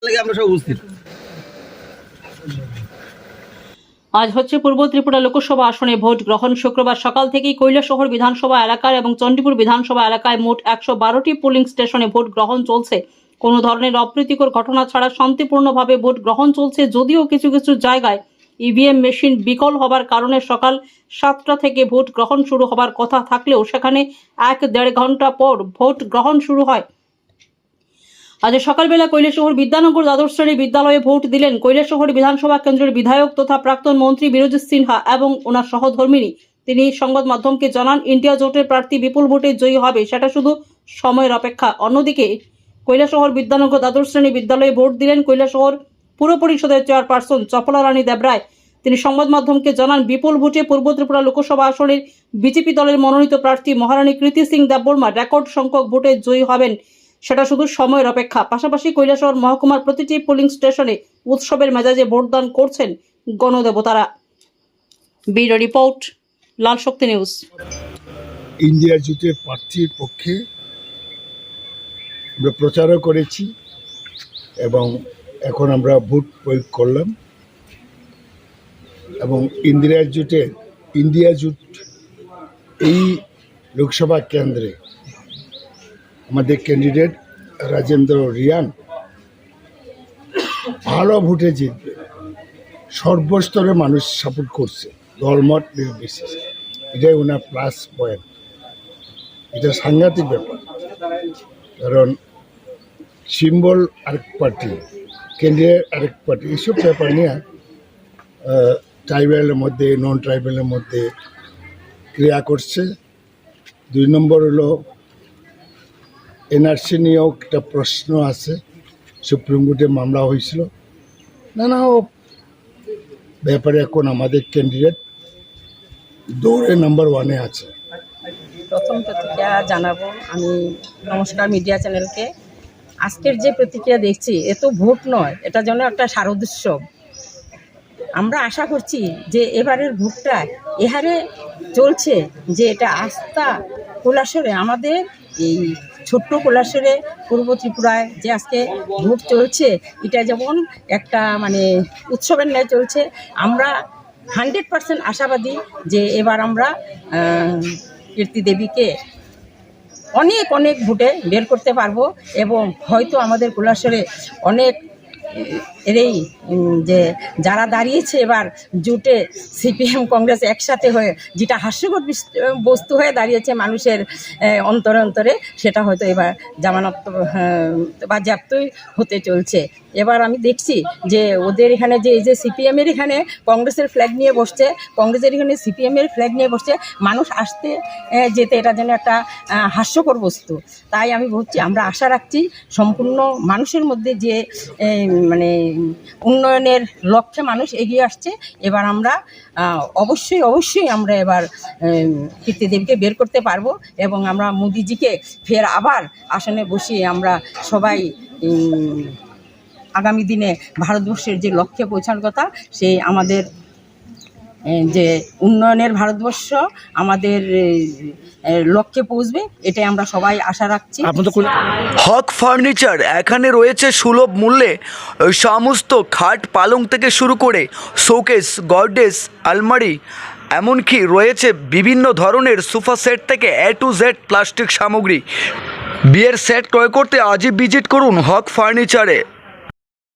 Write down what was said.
আমরা সব উপস্থিত। আজ হচ্ছে পূর্ব ত্রিপুরা লোকসভা আসনে ভোট গ্রহণ। শুক্রবার সকাল থেকেই কৈলাসহর বিধানসভা এলাকার এবং চণ্ডীপুর বিধানসভা এলাকায় মোট 112টি পোলিং স্টেশনে ভোট গ্রহণ চলছে। কোনো ধরনের অপ্রীতিকর ঘটনা ছাড়া শান্তিপূর্ণভাবে ভোট গ্রহণ চলছে। যদিও কিছু কিছু জায়গায় ইভিএম মেশিন বিকল হবার কারণে সকাল 7টা থেকে ভোট গ্রহণ শুরু হবার কথা থাকলেও সেখানে 1-1.5 ঘন্টা পর ভোট গ্রহণ শুরু হয়। আজ সকালবেলা কৈলাসহর বিদ্যানগর দ্বাদশ শ্রেণী বিদ্যালয়ে ভোট দিলেন কৈলাসহর বিধানসভা কেন্দ্রের বিধায়ক তথা প্রাক্তন মন্ত্রী বিরজিৎ সিনহা এবং ওনার সহধর্মিনী। তিনি সংবাদ মাধ্যমকে জানান, ইন্ডিয়া জোটের প্রার্থী বিপুল ভোটে জয়ী হবে, সেটা শুধু সময়ের অপেক্ষা। অন্যদিকে কৈলাসহর বিদ্যানগর দ্বাদশ শ্রেণী বিদ্যালয়ে ভোট দিলেন কৈলাসহর পুর পরিষদের চেয়ারপারসন চপলা রানী দেবরায়। তিনি সংবাদ মাধ্যমকে জানান, বিপুল ভোটে পূর্ব ত্রিপুরা লোকসভা আসনের বিজেপি দলের মনোনীত প্রার্থী মহারানী কৃতি সিং দেববর্মা রেকর্ড সংখ্যক ভোটে জয়ী হবেন, সেটা শুধু সময়ের অপেক্ষা। পাশাপাশি কৈলাসহর মহকুমার প্রতিটি পোলিং স্টেশনে উৎসবের মেজাজে ভোটদান করছেন গণদেবতারা। ব্যুরো রিপোর্ট, লাল শক্তি নিউজ। ইন্ডিয়া জোটের প্রার্থীর পক্ষে আমরা প্রচারও করেছি এবং এখন আমরা ভোট প্রয়োগ করলাম এবং ইন্ডিয়া জোট এই লোকসভা কেন্দ্রে আমাদের ক্যান্ডিডেট রাজেন্দ্র রিয়ান ভালো ভোটে জিতবে। সর্বস্তরে মানুষ সাপোর্ট করছে, দলমত নির্বিশেষে। এটাই ওনার প্লাস পয়েন্ট। এটা সাংঘাতিক ব্যাপার, কারণ সিম্বল আরেক পার্টি, ক্যান্ডিডেট আরেক পার্টি, এইসব ব্যাপার নিয়ে ট্রাইবেলের মধ্যে নন ট্রাইবেলের মধ্যে ক্রিয়া করছে। 2 নম্বর হলো এনআরসি নিয়েও একটা প্রশ্ন আছে, সুপ্রিম কোর্টে মামলা হয়েছিল। নানা ব্যাপারে এখন আমাদের ক্যান্ডিডেট দৌড়ে নাম্বার 1-এ আছে। প্রথম প্রতিক্রিয়া জানাবো আমি, নমস্কার মিডিয়া চ্যানেলকে। আজকের যে প্রতিক্রিয়া দেখছি, এ তো ভোট নয়, এটা যেন একটা শারদোৎসব। আমরা আশা করছি যে এবারের ভোটটা এহারে চলছে, যে এটা আস্থা কৈলাসহরে, আমাদের এই ছোট্ট কৈলাসহরে পূর্ব ত্রিপুরায় যে আজকে ভোট চলছে, এটা যেমন একটা উৎসবের ন্যায় চলছে। আমরা 100% আশাবাদী যে এবার আমরা কীর্তি দেবীকে অনেক অনেক ভোটে বের করতে পারবো এবং হয়তো আমাদের কৈলাসহরে অনেক এই যে যারা দাঁড়িয়েছে এবার জোটে সিপিএম কংগ্রেস একসাথে হয়ে, যেটা হাস্যকর বস্তু হয়ে দাঁড়িয়েছে মানুষের অন্তরে অন্তরে, সেটা হয়তো এবার জামানত বাজেয়াপ্তই হতে চলছে। এবার আমি দেখছি যে ওদের এখানে যে এই যে সিপিএমের এখানে কংগ্রেসের ফ্ল্যাগ নিয়ে বসছে, কংগ্রেসের এখানে সিপিএমের ফ্ল্যাগ নিয়ে বসছে, মানুষ আসতে যেতে এটা যেন একটা হাস্যকর বস্তু। তাই আমি বলছি, আমরা আশা রাখছি সম্পূর্ণ মানুষের মধ্যে যে উন্নয়নের লক্ষ্যে মানুষ এগিয়ে আসছে। এবার আমরা অবশ্যই আমরা এবার কীর্তি দেবীকে বের করতে পারবো এবং আমরা মোদিজিকে ফের আবার আসনে বসিয়ে আমরা সবাই আগামী দিনে ভারতবর্ষের যে লক্ষ্যে পৌঁছানোর কথা, সেই আমাদের যে উন্নয়নের ভারতবর্ষ আমাদের লক্ষ্যে পৌঁছবে, এটাই আমরা সবাই আশা রাখছি। হক ফার্নিচার এখানে রয়েছে সুলভ মূল্যে সমস্ত খাট পালং থেকে শুরু করে শোকেস, গডরেজ, আলমারি, এমনকি রয়েছে বিভিন্ন ধরনের সোফা সেট থেকে A to Z প্লাস্টিক সামগ্রী। বিয়ের সেট ক্রয় করতে আজই ভিজিট করুন হক ফার্নিচারে।